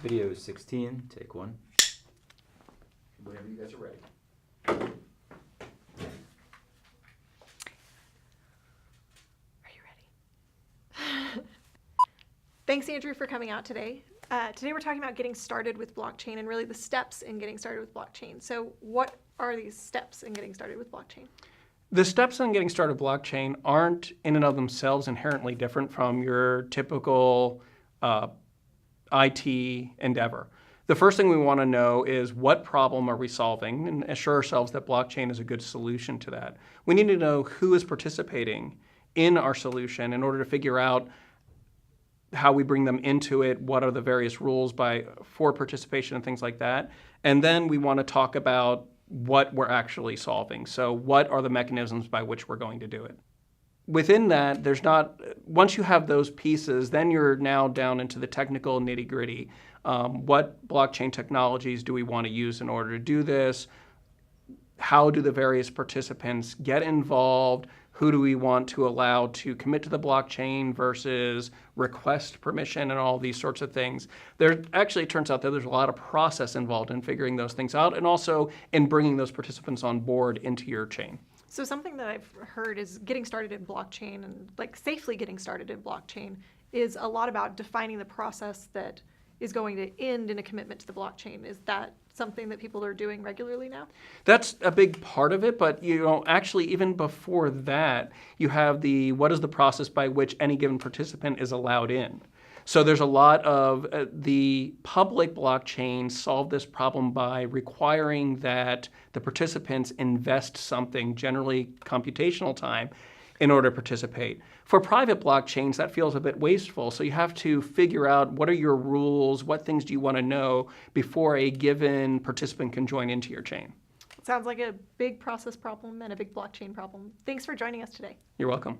Video 16, take one. Whenever you guys are ready. Are you ready? Thanks, Andrew, for coming out today. Today we're talking about getting started with blockchain and really the steps in getting started with blockchain. So what are these steps in getting started with blockchain? The steps in getting started with blockchain aren't in and of themselves inherently different from your typical IT endeavor. The first thing we want to know is what problem are we solving and assure ourselves that blockchain is a good solution to that. We need to know who is participating in our solution in order to figure out how we bring them into it, what are the various rules for participation and things like that. And then we want to talk about what we're actually solving. So what are the mechanisms by which we're going to do it? Within that, once you have those pieces, then you're now down into the technical nitty-gritty. What blockchain technologies do we want to use in order to do this? How do the various participants get involved? Who do we want to allow to commit to the blockchain versus request permission and all these sorts of things? There actually, it turns out that there's a lot of process involved in figuring those things out and also in bringing those participants on board into your chain. So something that I've heard is getting started in blockchain and like safely getting started in blockchain is a lot about defining the process that is going to end in a commitment to the blockchain. Is that something that people are doing regularly now? That's a big part of it, but actually even before that, you have what is the process by which any given participant is allowed in. So there's a lot of the public blockchains solve this problem by requiring that the participants invest something, generally computational time, in order to participate. For private blockchains, that feels a bit wasteful. So you have to figure out what are your rules, what things do you want to know before a given participant can join into your chain. Sounds like a big process problem and a big blockchain problem. Thanks for joining us today. You're welcome.